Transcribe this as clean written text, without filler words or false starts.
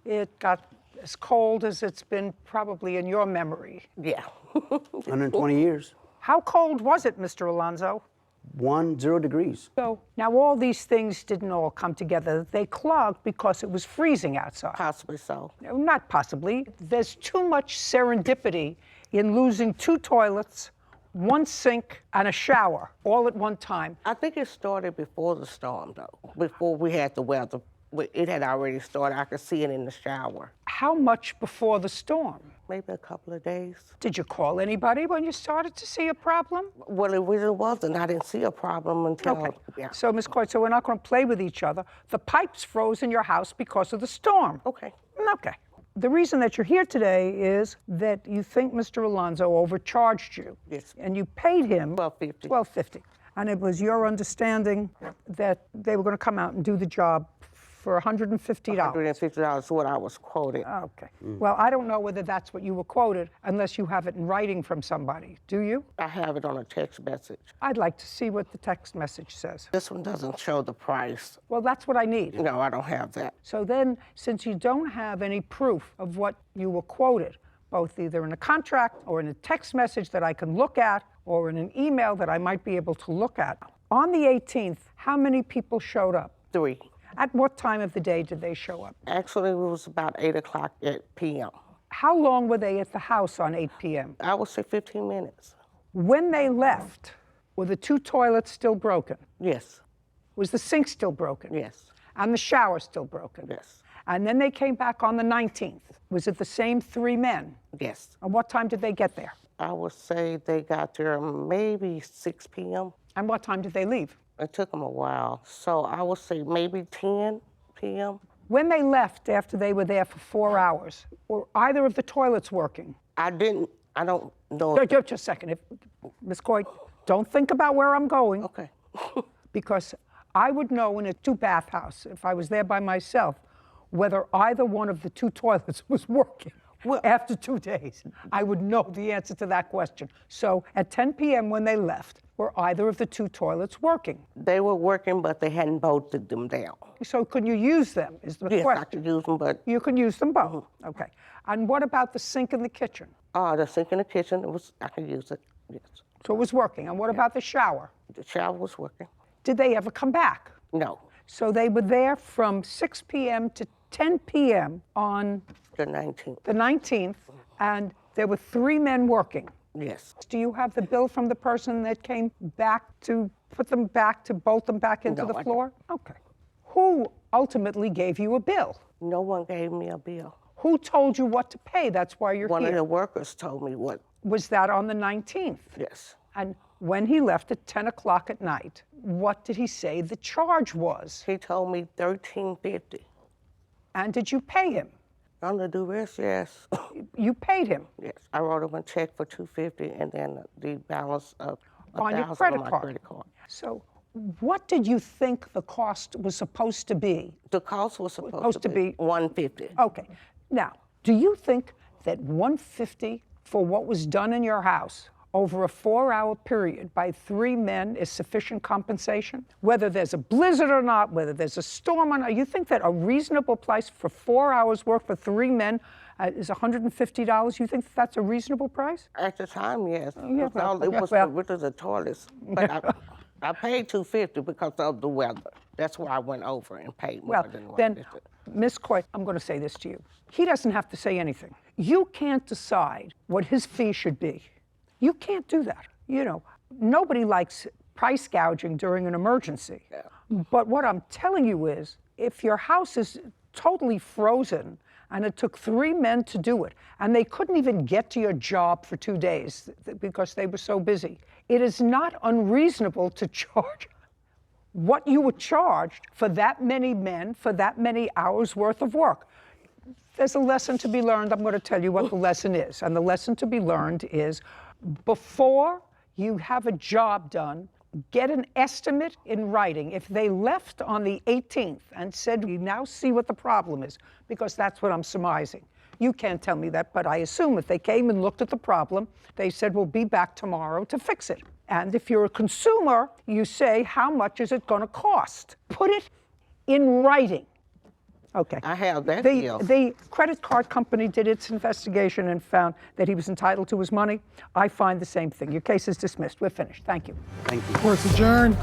it got as cold as it's been probably in your memory. Yeah. 120 years. How cold was it, Mr. Alonso? 0 degrees. So now all these things didn't all come together. They clogged because it was freezing outside. Possibly so. No, not possibly. There's too much serendipity in losing 2 toilets, 1 sink, and a shower all at one time. I think it started before the storm, though. Before we had the weather. It had already started. I could see it in the shower. How much before the storm? Maybe a couple of days. Did you call anybody when you started to see a problem? Well, it really wasn't. I didn't see a problem until... Okay. Yeah. So, Ms. Coit, so we're not going to play with each other. The pipes froze in your house because of the storm. Okay. Okay. The reason that you're here today is that you think Mr. Alonso overcharged you. Yes. And you paid him $12.50. $12.50. And it was your understanding that they were going to come out and do the job for $150. $150 is what I was quoted. Okay. Well, I don't know whether that's what you were quoted unless you have it in writing from somebody. Do you? I have it on a text message. I'd like to see what the text message says. This one doesn't show the price. Well, that's what I need. No, I don't have that. So then, since you don't have any proof of what you were quoted, both either in a contract or in a text message that I can look at or in an email that I might be able to look at, on the 18th, how many people showed up? 3. At what time of the day did they show up? Actually, it was about 8 o'clock p.m. How long were they at the house on 8 p.m.? I would say 15 minutes. When they left, were the 2 toilets still broken? Yes. Was the sink still broken? Yes. And the shower still broken? Yes. And then they came back on the 19th. Was it the same 3 men? Yes. And what time did they get there? I would say they got there maybe 6 p.m. And what time did they leave? It took them a while. So I would say maybe 10 p.m. When they left after they were there for 4 hours, were either of the toilets working? I don't know. Just a second. Ms. Coit, don't think about where I'm going. Okay. Because I would know in a 2-bath house, if I was there by myself, whether either one of the 2 toilets was working. Well, after 2 days, I would know the answer to that question. So at 10 p.m. when they left, were either of the 2 toilets working? They were working, but they hadn't bolted them down. So could you use them, is the Yes, question. I could use them, but... You can use them both? Okay. And what about the sink in the kitchen? The sink in the kitchen, I could use it, yes. So it was working. And what about the shower? The shower was working. Did they ever come back? No. So they were there from 6 p.m. to 10 p.m. on The 19th. the 19th, and there were 3 men working. Yes. Do you have the bill from the person that came back to put them back, to bolt them back into the floor? Okay. Who ultimately gave you a bill? No one gave me a bill. Who told you what to pay? That's why you're One here. of the workers told me what. Was that on the 19th? Yes. And when he left at 10 o'clock at night, what did he say the charge was? He told me $13.50. And did you pay him? On the duress, yes. You paid him? Yes. I wrote him a check for $250 and then the balance of On your $1,000 credit on my card. credit card. So what did you think the cost was supposed to be? The cost was supposed to be $150. Okay. Now, do you think that $150 for what was done in your house over a 4-hour period by 3 men is sufficient compensation? Whether there's a blizzard or not, whether there's a storm or not, you think that a reasonable price for 4 hours work for 3 men is $150? You think that's a reasonable price? At the time, yes. Yeah, It was rid of the toilets. But I paid $250 because of the weather. That's why I went over and paid more than $150. Then, Ms. Coit, I'm going to say this to you. He doesn't have to say anything. You can't decide what his fee should be. You can't do that. You know, nobody likes price gouging during an emergency. Yeah. But what I'm telling you is, if your house is totally frozen and it took 3 men to do it, and they couldn't even get to your job for 2 days because they were so busy, it is not unreasonable to charge what you were charged for that many men, for that many hours worth of work. There's a lesson to be learned. I'm going to tell you what the lesson is. And the lesson to be learned is, before you have a job done, get an estimate in writing. If they left on the 18th and said, you now see what the problem is, because that's what I'm surmising. You can't tell me that, but I assume if they came and looked at the problem, they said, we'll be back tomorrow to fix it. And if you're a consumer, you say, how much is it going to cost? Put it in writing. Okay. I have that The, bill. the credit card company did its investigation and found that he was entitled to his money. I find the same thing. Your case is dismissed. We're finished. Thank you. Thank you. Court's adjourned.